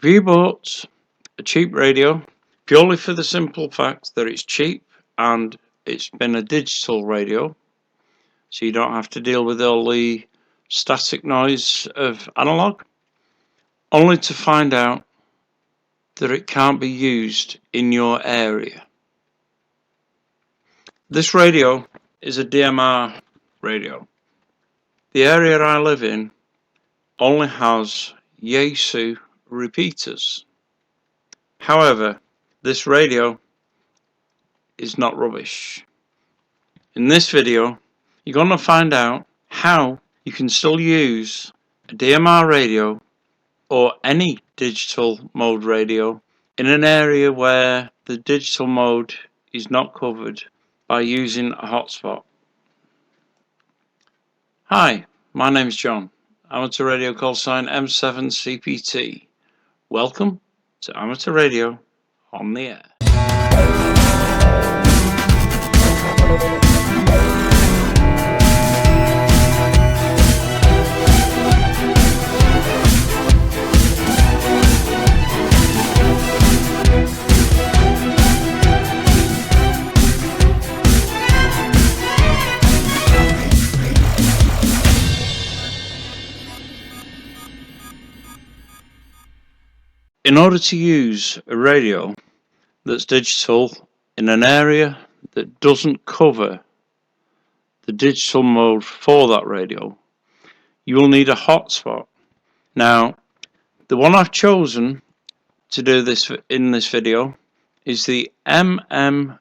Have you bought a cheap radio purely for the simple fact that it's cheap and it's been a digital radio, so you don't have to deal with all the static noise of analog, only to find out that it can't be used in your area? This radio is a DMR radio. The area I live in only has Yaesu repeaters. However, this radio is not rubbish. In this video, you're going to find out how you can still use a DMR radio or any digital mode radio in an area where the digital mode is not covered by using a hotspot. Hi, my name is John. Amateur radio call sign M7CPT. Welcome to Amateur Radio on the Air. In order to use a radio that's digital in an area that doesn't cover the digital mode for that radio, you will need a hotspot. Now, the one I've chosen to do this in this video is the MMDVM.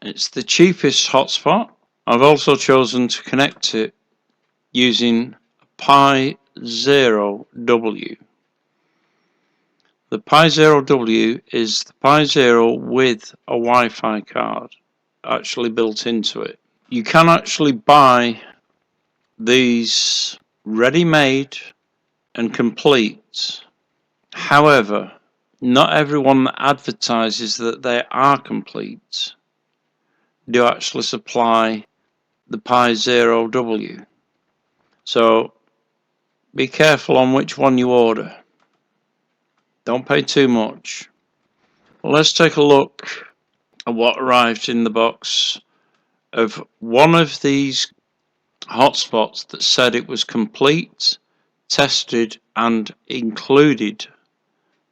It's the cheapest hotspot. I've also chosen to connect it using Pi 0W. The Pi 0W is the Pi 0 with a Wi-Fi card actually built into it. You can actually buy these ready-made and complete. However, not everyone that advertises that they are complete do actually supply the Pi 0W. So be careful on which one you order. Don't pay too much. Well, let's take a look at what arrived in the box of one of these hotspots that said it was complete, tested, and included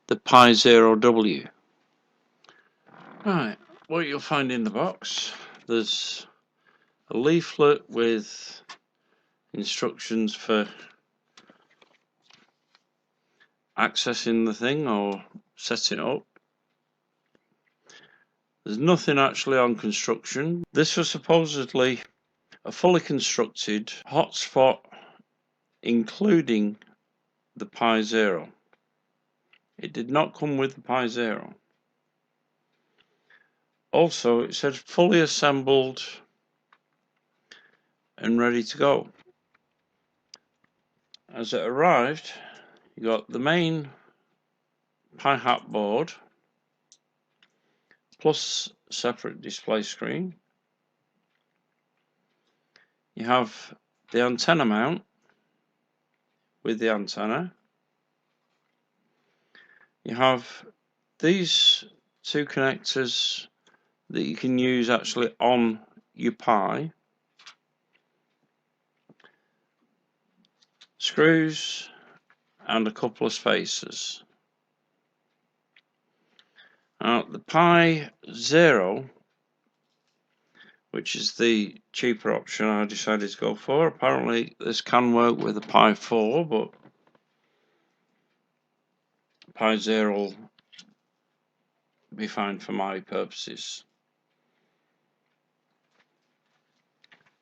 the Pi 0W. Right, what you'll find in the box, there's a leaflet with instructions for accessing the thing or setting it up. There's nothing actually on construction. This was supposedly a fully constructed hotspot including the Pi 0. It did not come with the Pi 0. Also, it said fully assembled and ready to go. As it arrived, you got the main Pi hat board plus separate display screen. You have the antenna mount with the antenna. You have these two connectors that you can use actually on your Pi. Screws and a couple of spacers. Now the Pi 0, which is the cheaper option I decided to go for. Apparently this can work with a Pi 4, but Pi 0 will be fine for my purposes.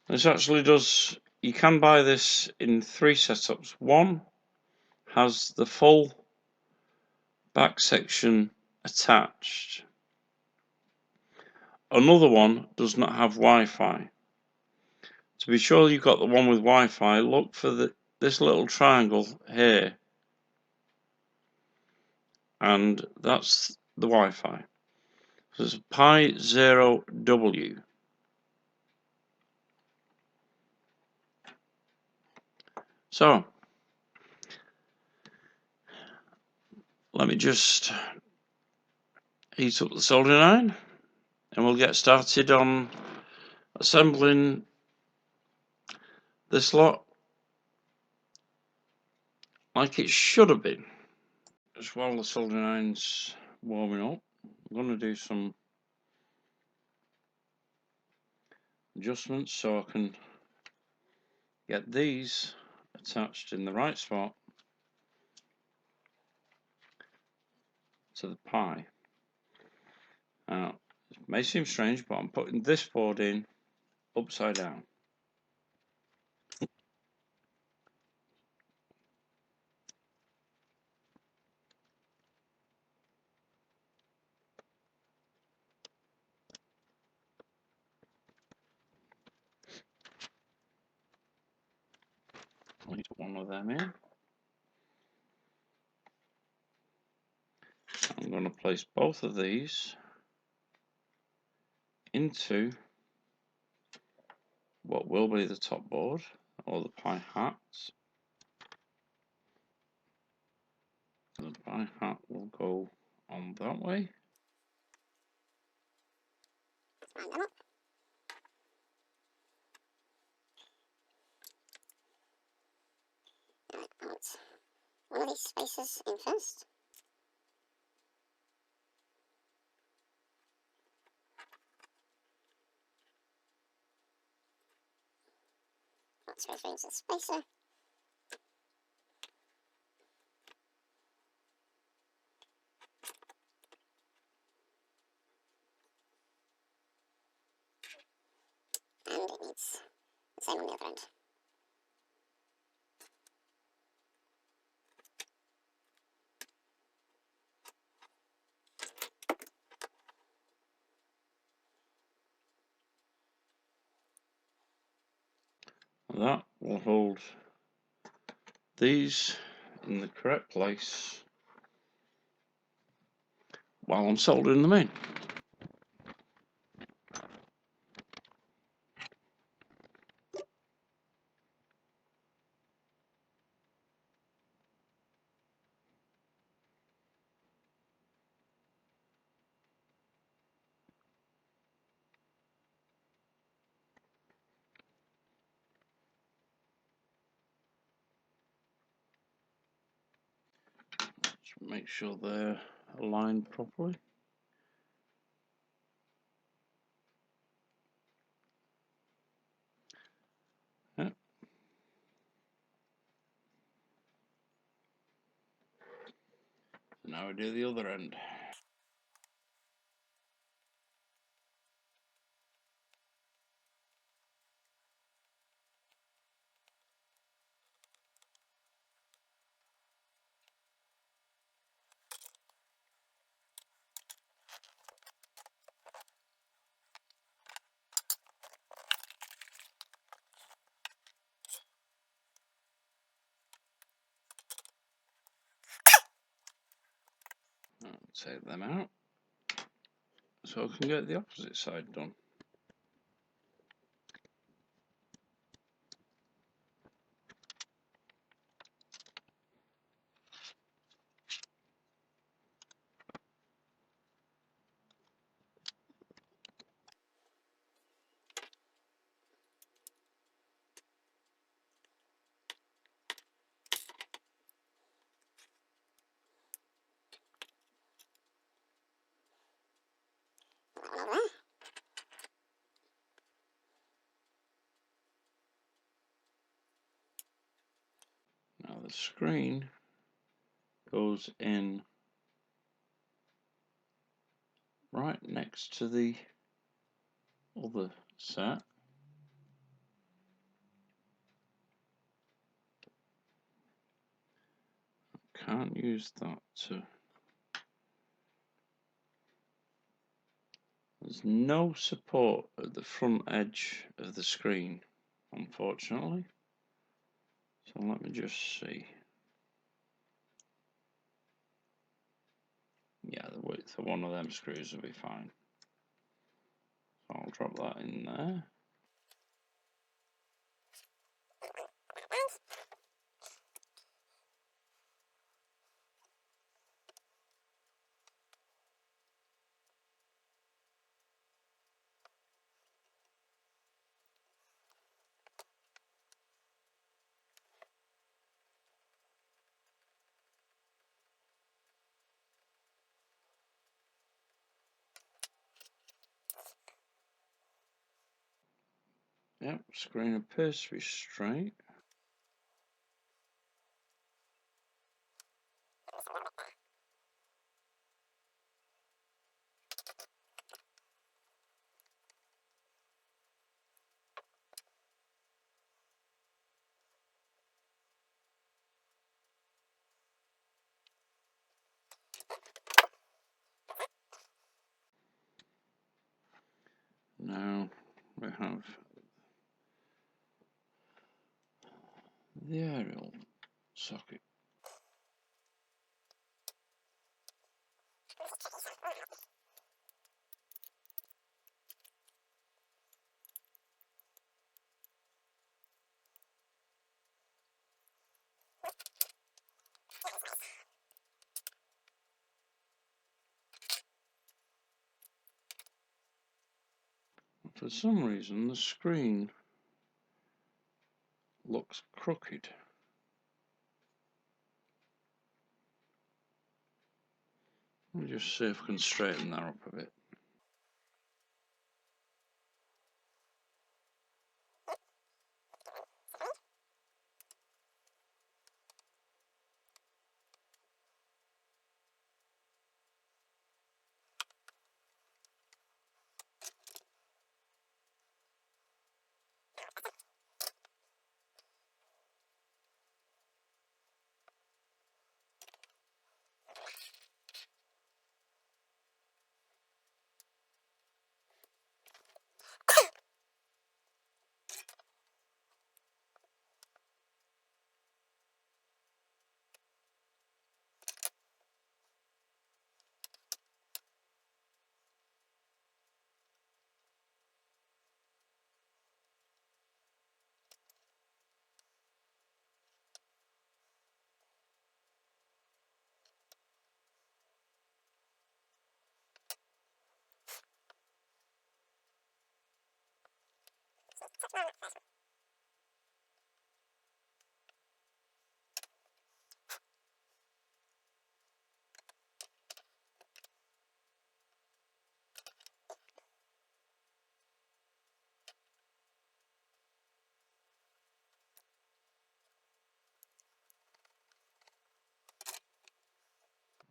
This actually does, you can buy this in 3 setups. One has the full back section attached. Another one does not have Wi-Fi. To be sure you've got the one with Wi-Fi, look for this little triangle here, and that's the Wi-Fi. So it's a Pi 0W. So let me just heat up the soldering iron and we'll get started on assembling this lot like it should have been. Just while the soldering iron's warming up, I'm going to do some adjustments so I can get these attached in the right spot to the Pi. Now, it may seem strange, but I'm putting this board in upside down. I need to put one of them in. I'm going to place both of these into what will be the top board, or the Pi hats. The Pi hat will go on that way. Put one of these spacers in first. Put spacer into the spacer. And it needs the same on the other end. That will hold these in the correct place while I'm soldering them in. Just make sure they're aligned properly. Yeah. Now we do the other end. Take them out so I can get the opposite side done. Now the screen goes in right next to the other set. Can't use that to... There's no support at the front edge of the screen, unfortunately. So let me just see. Yeah, the width of one of them screws will be fine. So I'll drop that in there. Yep, screen appears to be straight. Now we have the aerial socket. For some reason, the screen looks crooked. Let me just see if I can straighten that up a bit.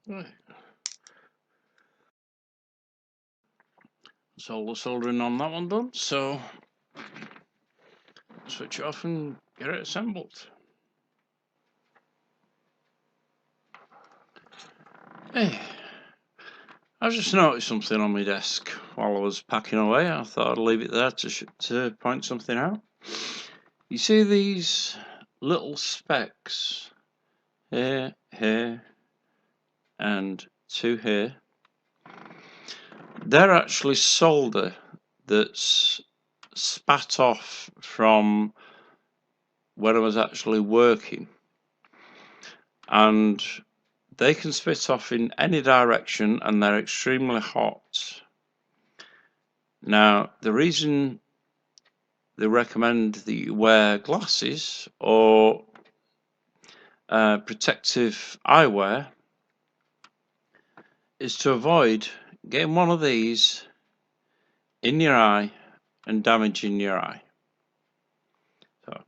Right. That's all the soldering on that one done, so switch it off and get it assembled. Hey, I just noticed something on my desk while I was packing away. I thought I'd leave it there to point something out. You see these little specks here, here, and two here? They're actually solder that's spat off from where I was actually working, and they can spit off in any direction and they're extremely hot. Now, the reason they recommend that you wear glasses or protective eyewear is to avoid getting one of these in your eye and damaging your eye. So,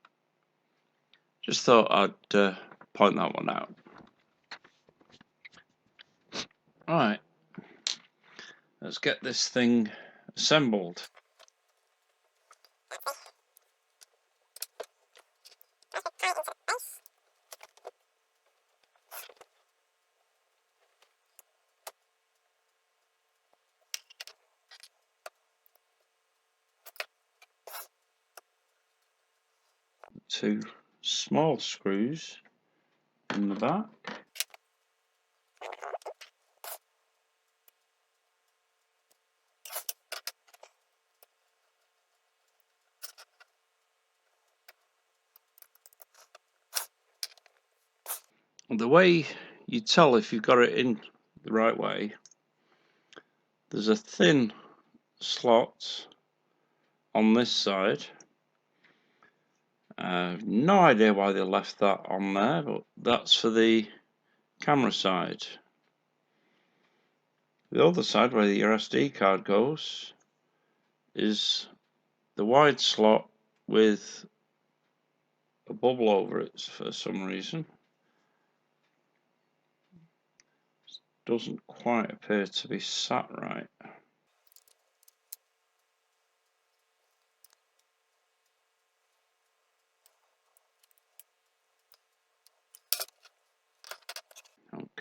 just thought I'd point that one out. Alright, let's get this thing assembled. Two small screws in the back. The way you tell if you've got it in the right way, there's a thin slot on this side. I have no idea why they left that on there, but that's for the camera side. The other side, where your SD card goes, is the wide slot with a bubble over it for some reason. Doesn't quite appear to be sat right.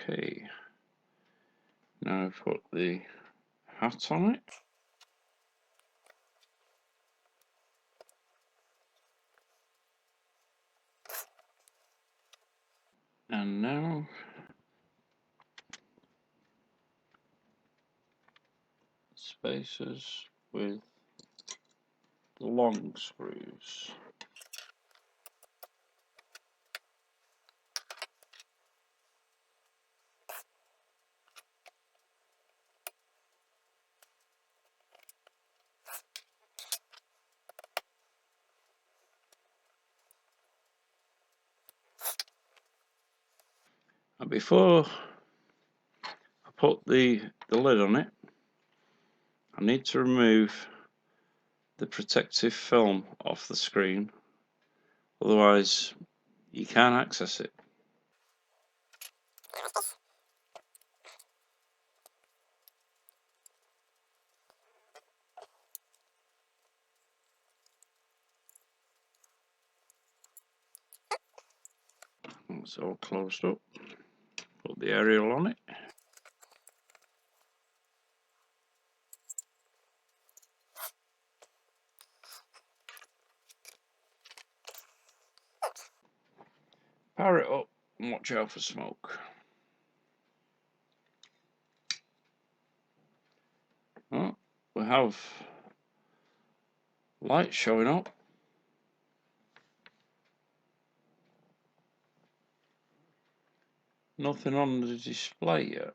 Okay, now put the hat on it. And now spacers with the long screws. And before I put the lid on it, I need to remove the protective film off the screen, otherwise you can't access it. It's all closed up. Put the aerial on it. Power it up and watch out for smoke. Oh, we have light showing up. Nothing on the display yet.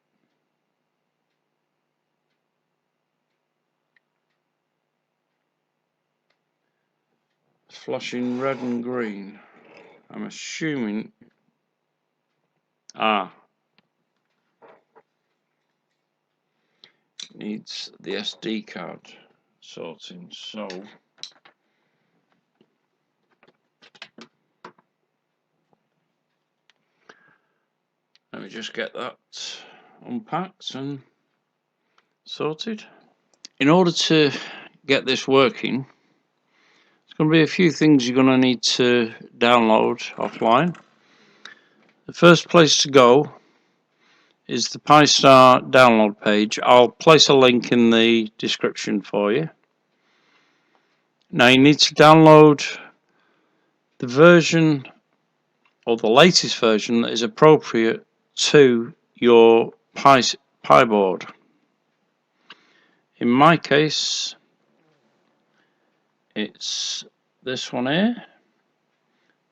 It's flashing red and green. I'm assuming. Needs the SD card sorting, so let me just get that unpacked and sorted. In order to get this working, there's going to be a few things you're going to need to download offline. The first place to go is the Pi-Star download page. I'll place a link in the description for you. Now you need to download the version or the latest version that is appropriate to your Pi board. In my case, it's this one here,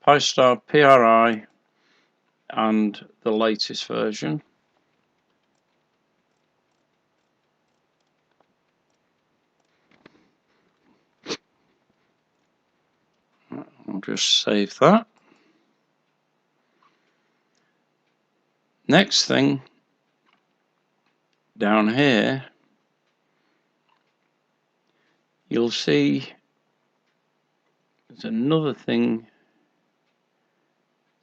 Pi-Star PRI, and the latest version. I'll just save that. Next thing, down here, you'll see there's another thing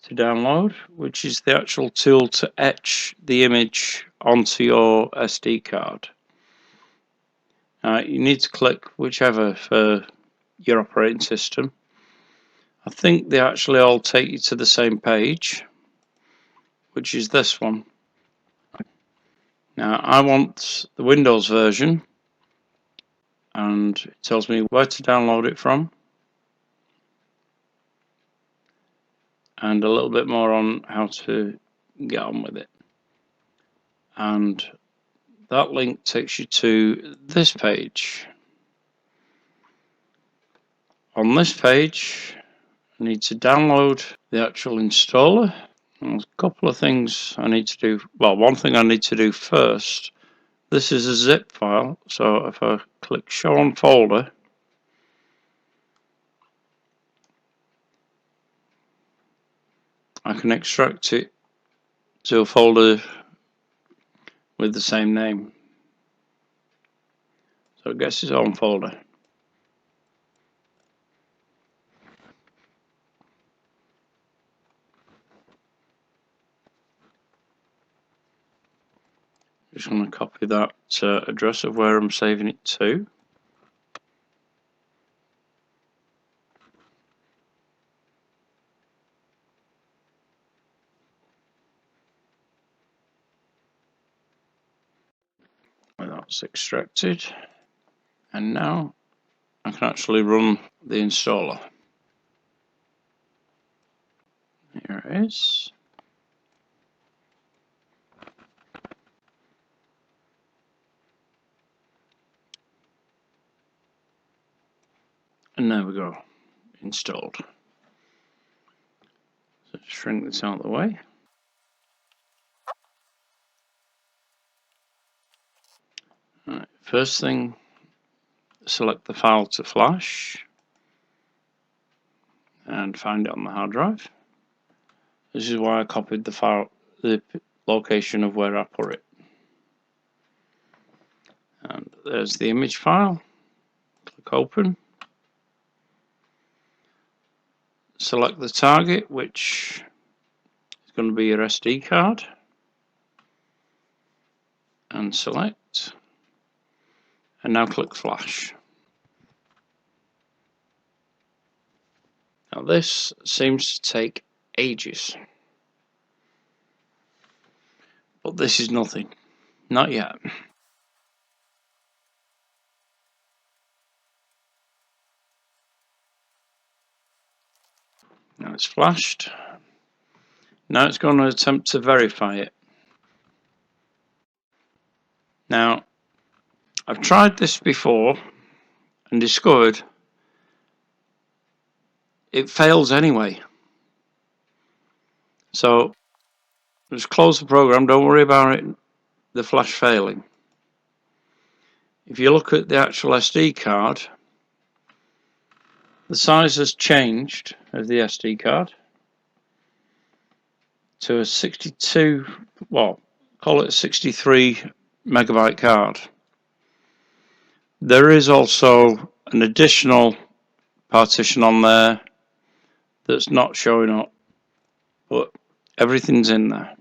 to download, which is the actual tool to etch the image onto your SD card. You need to click whichever for your operating system. I think they actually all take you to the same page, which is this one. Now I want the Windows version, and it tells me where to download it from and a little bit more on how to get on with it. And that link takes you to this page. On this page, I need to download the actual installer. There's a couple of things I need to do. Well, one thing I need to do first. This is a zip file, so if I click show on folder, I can extract it to a folder with the same name. So it gets its own folder. Just going to copy that address of where I'm saving it to. That's extracted, and now I can actually run the installer. Here it is. And there we go, installed. So shrink this out of the way. Right, first thing, select the file to flash and find it on the hard drive. This is why I copied the file, the location of where I put it. And there's the image file. Click open. Select the target, which is going to be your SD card, and select. And now click flash. Now this seems to take ages, but this is nothing, not yet. Now it's flashed. Now it's going to attempt to verify it. Now I've tried this before and discovered it fails anyway. So just close the program, don't worry about it, the flash failing. If you look at the actual SD card, the size has changed of the SD card to a 62, well, call it a 63 megabyte card. There is also an additional partition on there that's not showing up, but everything's in there.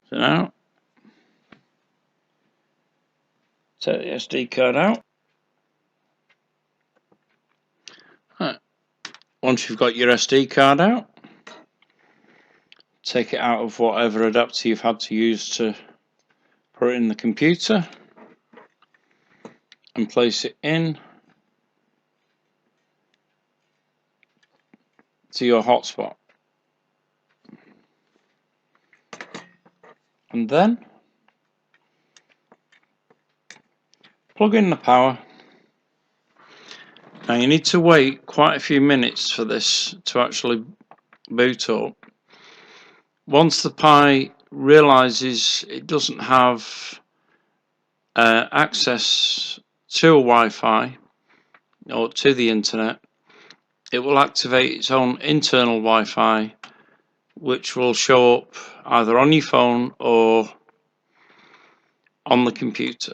So now, take the SD card out. Right. Once you've got your SD card out, take it out of whatever adapter you've had to use to put it in the computer and place it in to your hotspot. And then plug in the power. Now you need to wait quite a few minutes for this to actually boot up. Once the Pi realizes it doesn't have access to a Wi-Fi or to the internet, it will activate its own internal Wi-Fi, which will show up either on your phone or on the computer.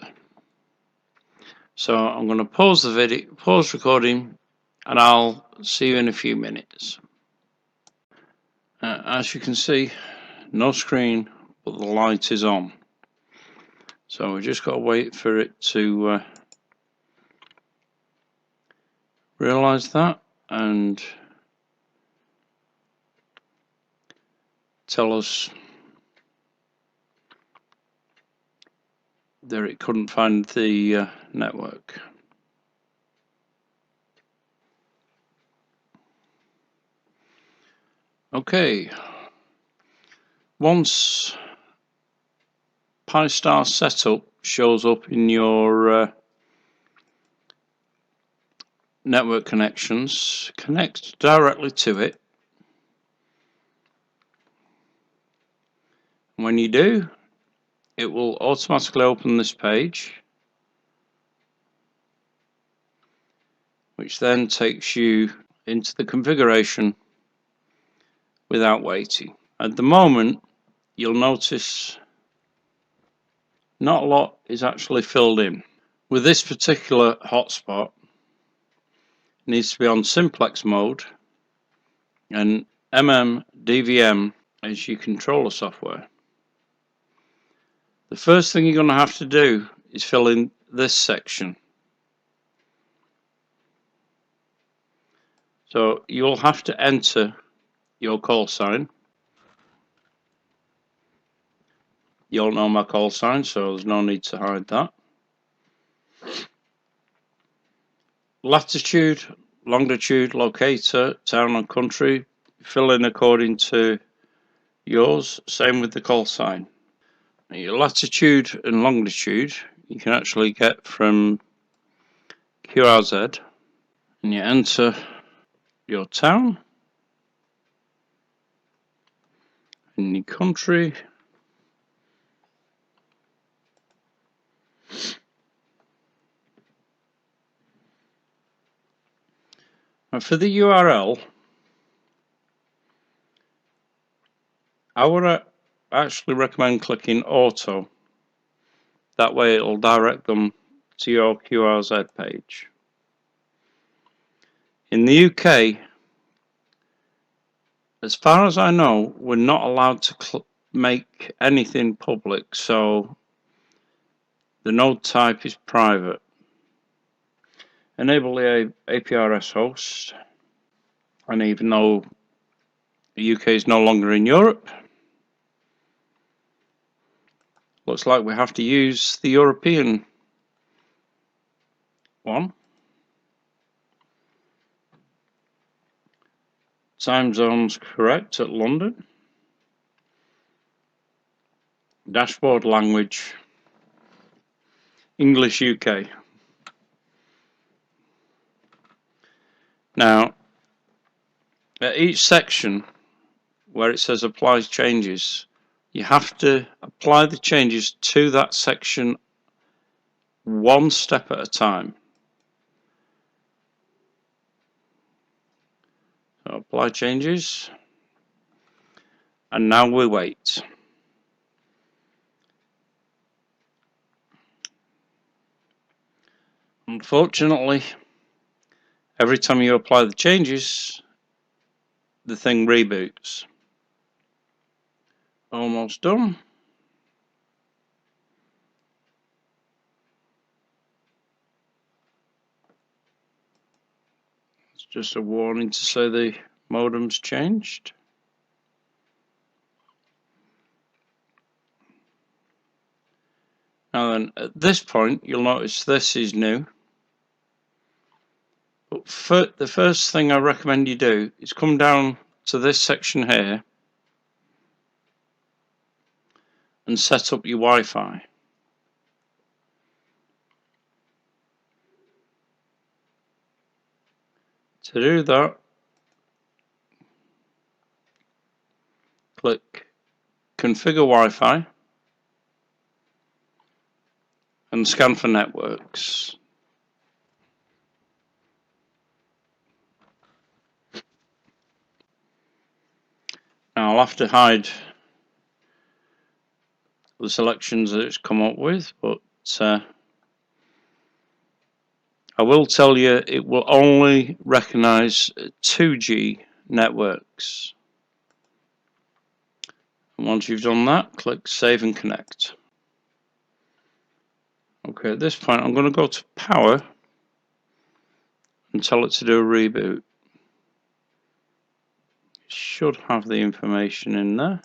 So I'm going to pause the video, pause recording, and I'll see you in a few minutes. As you can see, no screen, but the light is on. So we just got to wait for it to realize that and tell us that it couldn't find the network. Okay, once Pi-Star setup shows up in your network connections, connect directly to it. When you do, it will automatically open this page, which then takes you into the configuration without waiting. At the moment, you'll notice not a lot is actually filled in. With this particular hotspot, it needs to be on simplex mode, and MMDVM is your controller software. The first thing you're going to have to do is fill in this section. So you'll have to enter your call sign. You'll know my call sign, so there's no need to hide that. Latitude, longitude, locator, town and country, fill in according to yours. Same with the call sign. Your latitude and longitude you can actually get from QRZ, and you enter your town and your country. And for the URL, I would actually recommend clicking auto. That way it'll direct them to your QRZ page. In the UK, as far as I know, we're not allowed to make anything public, so the node type is private. Enable the APRS host, and even though the UK is no longer in Europe, looks like we have to use the European one. Time zone's correct at London. Dashboard language, English UK. Now, at each section where it says apply changes, you have to apply the changes to that section one step at a time. So apply changes, and now we wait. Unfortunately, every time you apply the changes, the thing reboots. Almost done. It's just a warning to say the modem's changed. Now then, at this point, you'll notice this is new. But the first thing I recommend you do is come down to this section here and set up your Wi-Fi. To do that, click Configure Wi-Fi and scan for networks. Now I'll have to hide the selections that it's come up with, but I will tell you it will only recognize 2G networks. And once you've done that, click Save and Connect. Okay, at this point I'm going to go to Power and tell it to do a reboot. It should have the information in there.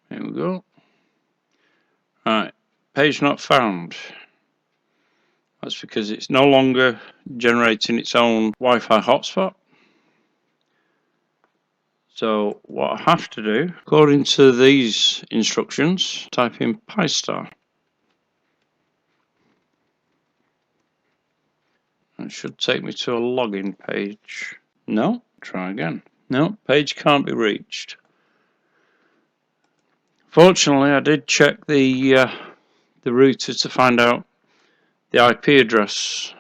There we go. Right, page not found. That's because it's no longer generating its own Wi-Fi hotspot. So what I have to do, according to these instructions, type in PyStar. It should take me to a login page. No, try again. No, page can't be reached. Fortunately, I did check the router to find out the IP address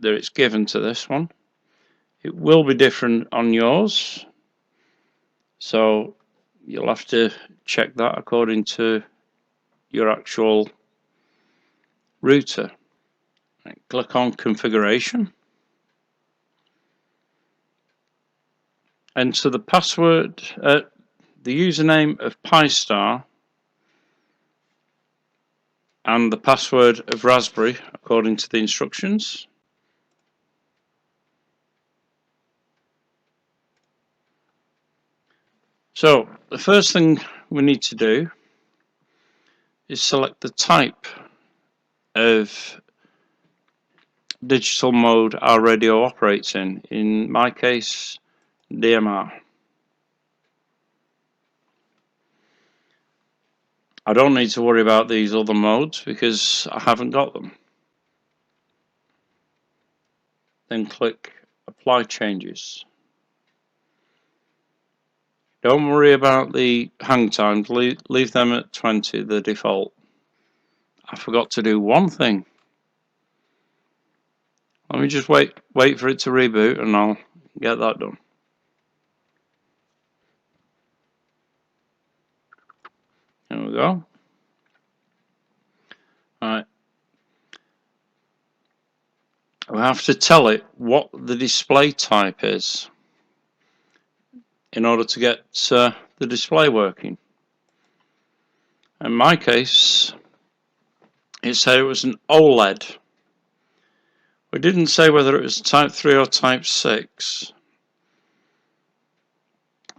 that it's given to this one. It will be different on yours, so you'll have to check that according to your actual router. Right, click on configuration, enter the password, the username of PiStar and the password of Raspberry according to the instructions. So the first thing we need to do is select the type of digital mode our radio operates in my case DMR. I don't need to worry about these other modes because I haven't got them. Then click Apply Changes. Don't worry about the hang times, leave them at 20, the default. I forgot to do one thing. Let me just wait for it to reboot and I'll get that done. There we go. Alright. We have to tell it what the display type is in order to get the display working. In my case, it said it was an OLED. We didn't say whether it was type 3 or type 6.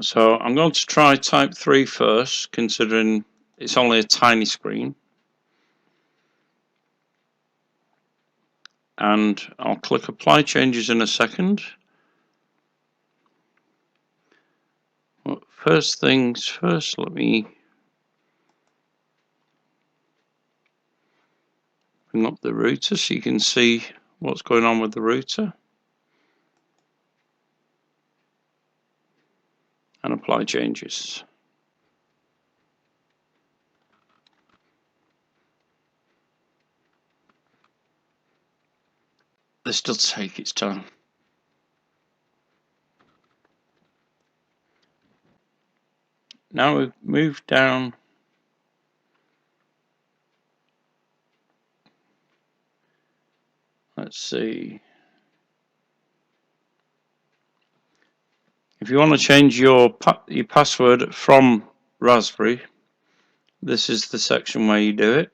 So I'm going to try type 3 first, considering it's only a tiny screen. And I'll click Apply Changes in a second. Well, first things first, let me bring up the router so you can see what's going on with the router. And apply changes. This does take its time. Now we've moved down. Let's see. If you want to change your password from Raspberry, this is the section where you do it.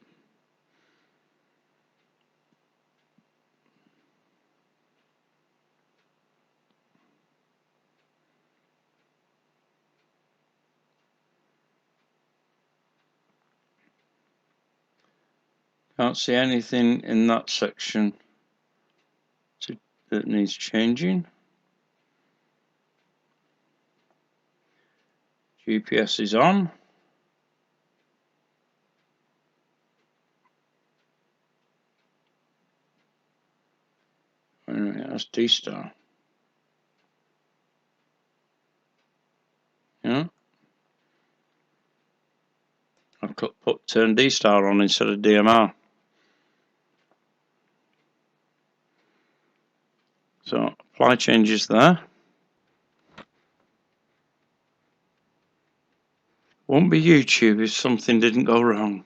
Can't see anything in that section that needs changing. GPS is on. That's D-star. Yeah. I've put turn D-star on instead of DMR. So apply changes there. Won't be YouTube if something didn't go wrong.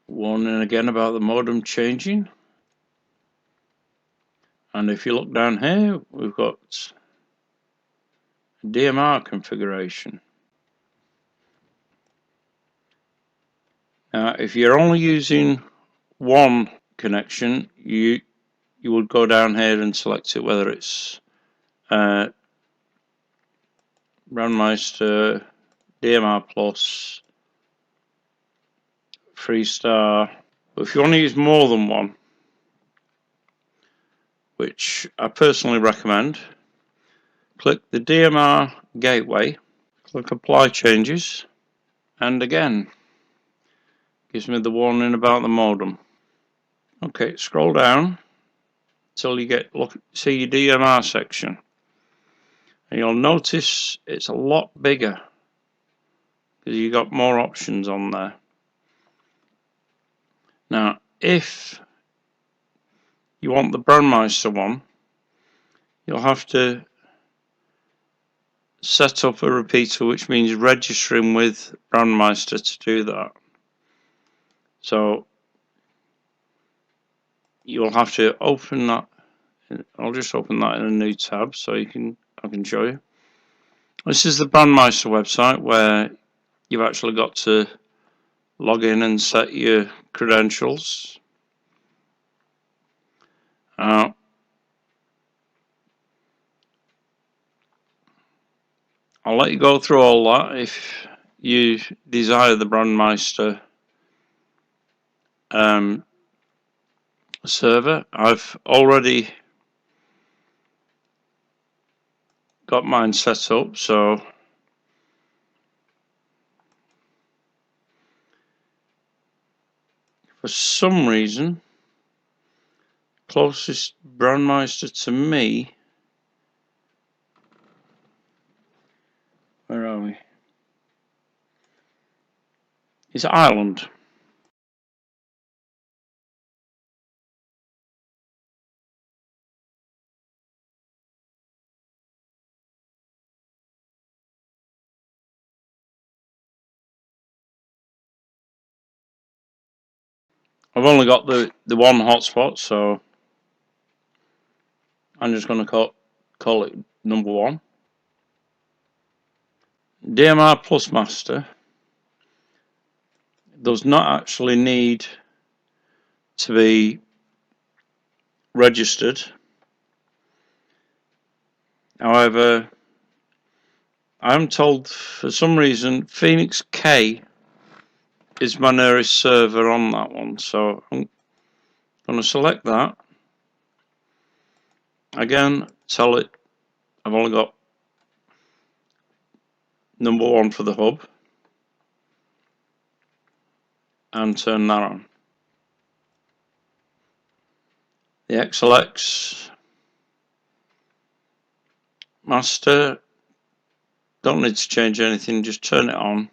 Warning again about the modem changing. And if you look down here, we've got DMR configuration. Now, if you're only using one connection, you would go down here and select it, whether it's Brandmeister, DMR Plus, Freestar. But if you want to use more than one, which I personally recommend, click the DMR gateway, click Apply Changes, and again, gives me the warning about the modem. Okay, scroll down till you see your DMR section, and you'll notice it's a lot bigger because you got more options on there. Now, if you want the Brandmeister one, you'll have to set up a repeater, which means registering with Brandmeister to do that. So you'll have to open that. I'll just open that in a new tab so I can show you. This is the Brandmeister website where you've actually got to log in and set your credentials. I'll let you go through all that if you desire the Brandmeister server. I've already got mine set up, so for some reason, closest Brandmeister to me, where are we? Is Ireland. I've only got the one hotspot, so I'm just going to call it number 1. DMR Plus Master does not actually need to be registered. However, I'm told for some reason Phoenix K is my nearest server on that one, so I'm going to select that. Again, tell it I've only got number 1 for the hub, and turn that on. The XLX master, don't need to change anything, just turn it on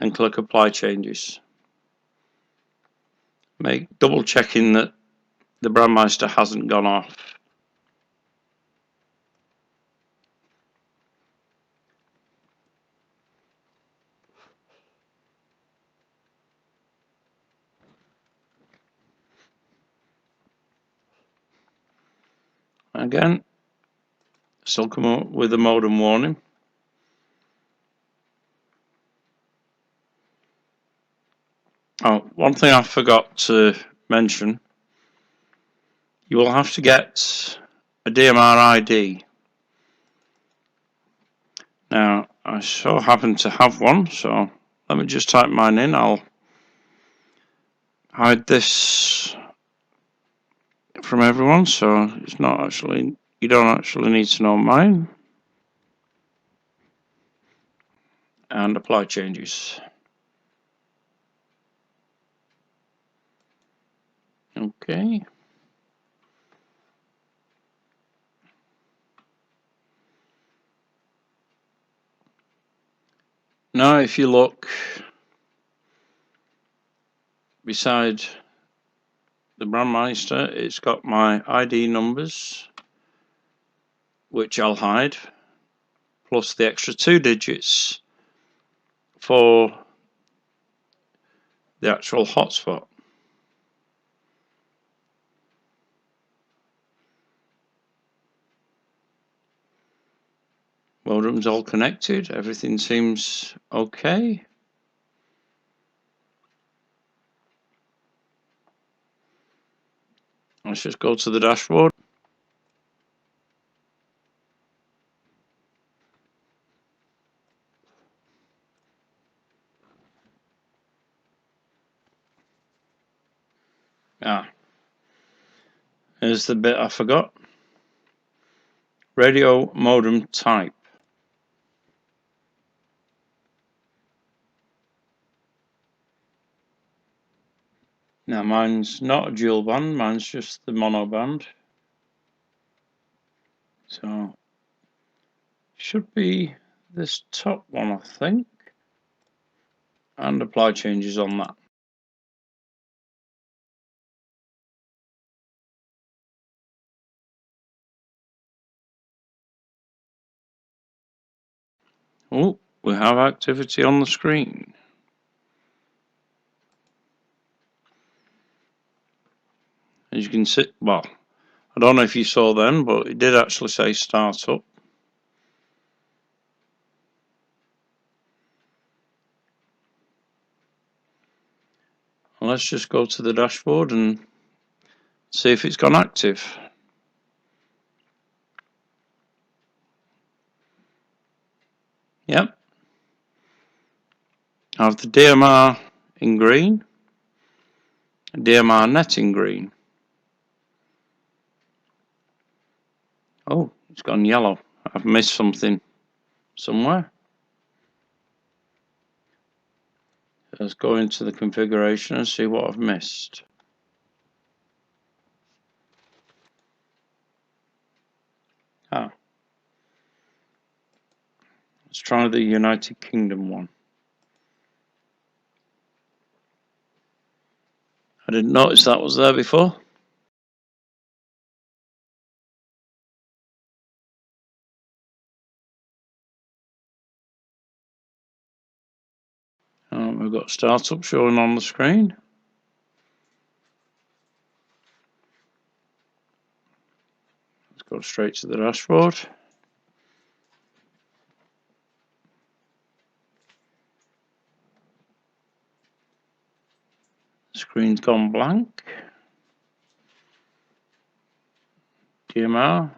and click apply changes. Make double checking that the Brandmeister hasn't gone off. Again, still come up with a modem warning. Oh, one thing I forgot to mention, you will have to get a DMR ID. Now, I so happen to have one, so let me just type mine in. I'll hide this from everyone, so it's not actually, you don't actually need to know mine. And apply changes. Okay. Now if you look beside the Brandmeister, it's got my ID numbers, which I'll hide, plus the extra 2 digits for the actual hotspot. Modem's all connected, everything seems okay. Let's just go to the dashboard. Here's the bit I forgot. Radio modem type. Now mine's not a dual band, mine's just the mono band. So should be this top one, I think. And apply changes on that. Oh, we have activity on the screen. As you can see, well, I don't know if you saw then, but it did actually say start up. Let's just go to the dashboard and see if it's gone active. Yep. I have the DMR in green, DMR net in green. Oh, it's gone yellow. I've missed something somewhere. Let's go into the configuration and see what I've missed. Let's try the United Kingdom one. I didn't notice that was there before. We've got startup showing on the screen. Let's go straight to the dashboard. The screen's gone blank. DMR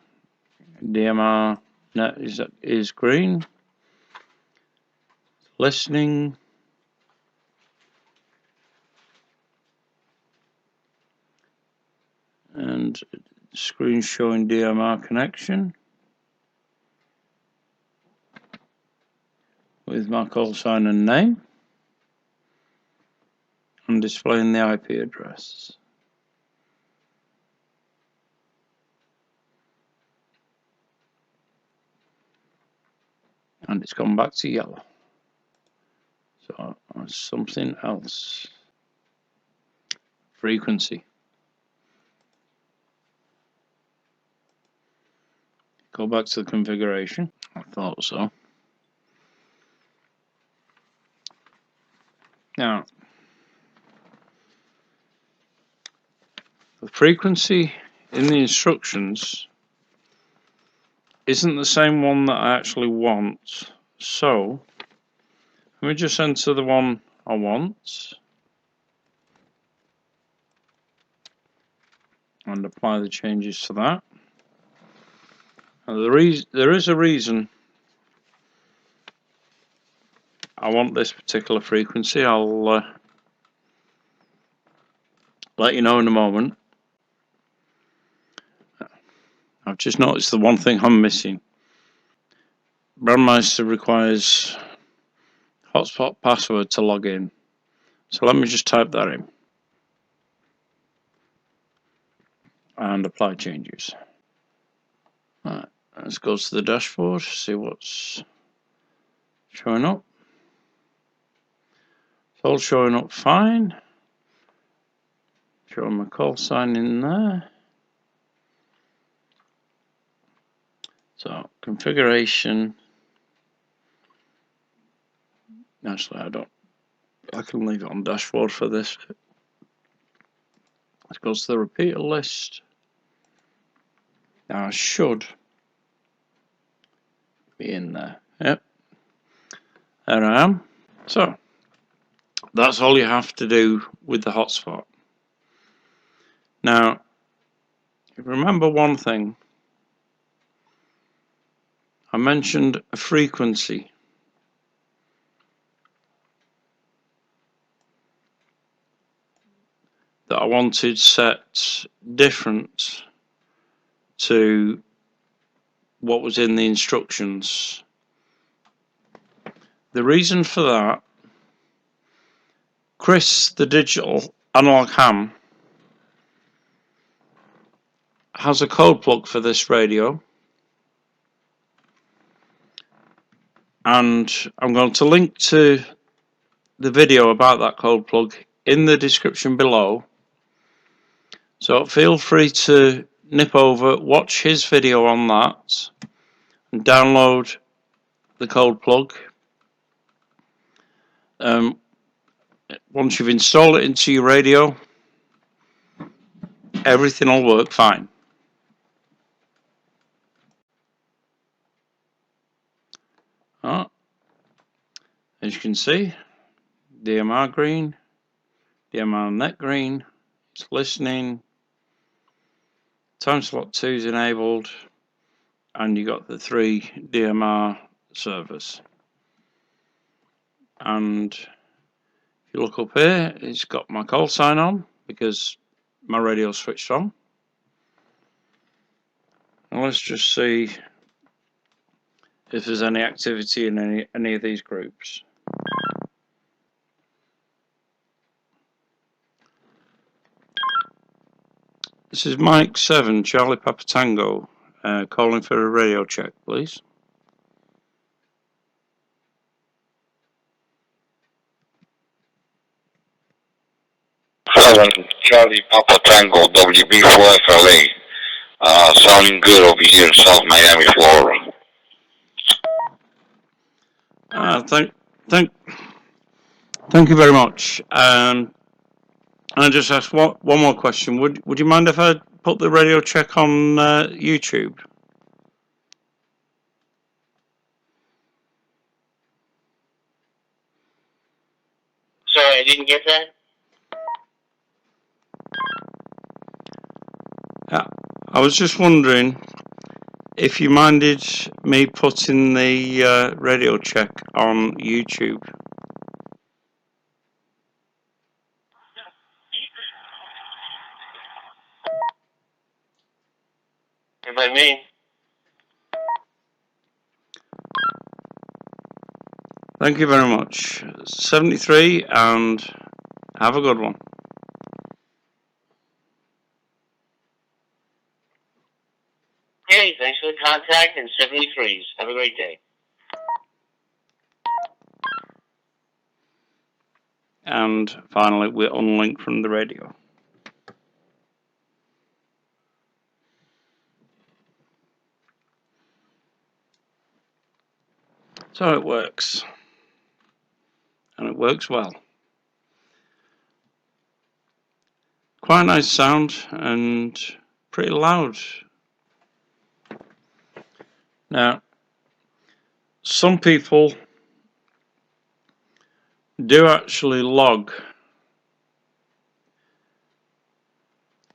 net is green. Listening. And screen showing DMR connection with my call sign and name, and displaying the IP address. And it's gone back to yellow. So that's something else. Frequency. Go back to the configuration. I thought so. Now, the frequency in the instructions isn't the same one that I actually want. So, let me just enter the one I want and apply the changes to that. Now, there is a reason I want this particular frequency. I'll let you know in a moment. I've just noticed the one thing I'm missing. Brandmeister requires hotspot password to log in. So let me just type that in and apply changes. Right, let's go to the dashboard, see what's showing up. It's all showing up fine. Showing my call sign in there. So configuration. Actually, I can leave it on dashboard for this. Let's go to the repeater list. Now I should be in there. Yep. There I am. So that's all you have to do with the hotspot. Now, remember one thing. I mentioned a frequency. That I wanted set different to what was in the instructions. The reason for that, Chris, the digital analog ham, has a code plug for this radio, and I'm going to link to the video about that code plug in the description below. So feel free to nip over, watch his video on that, and download the cold plug. Once you've installed it into your radio, everything will work fine. Oh, as you can see, DMR green, DMR net green, it's listening, time slot 2 is enabled, and you got the 3 DMR servers. And if you look up here, it's got my call sign on because my radio switched on. And let's just see if there's any activity in any of these groups. This is Mike 7, Charlie Papa Tango, calling for a radio check, please. Charlie Papa Tango, WB4FLA. Sounding good over here in South Miami, Florida. Thank you very much. And I just ask one more question. Would you mind if I put the radio check on YouTube? Sorry, I didn't get that. I was just wondering if you minded me putting the radio check on YouTube. If I mean. Thank you very much. 73, and have a good one. Hey, thanks for the contact and 73s. Have a great day. And finally, we're unlinked from the radio. So it works. And it works well. Quite a nice sound and pretty loud. Now, some people do actually log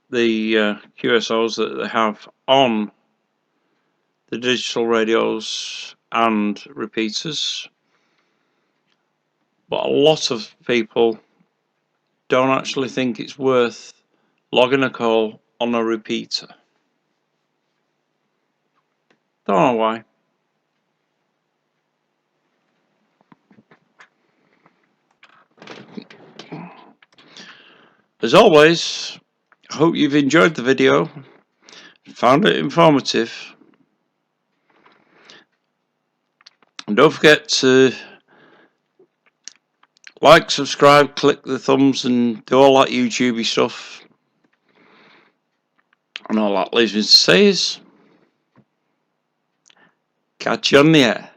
the QSOs that they have on the digital radios and repeaters, but a lot of people don't actually think it's worth logging a call on a repeater. Don't know why. As always, I hope you've enjoyed the video, found it informative, and don't forget to like, subscribe, click the thumbs, and do all that YouTubey stuff. And all that leaves me to say is, catch you on the air.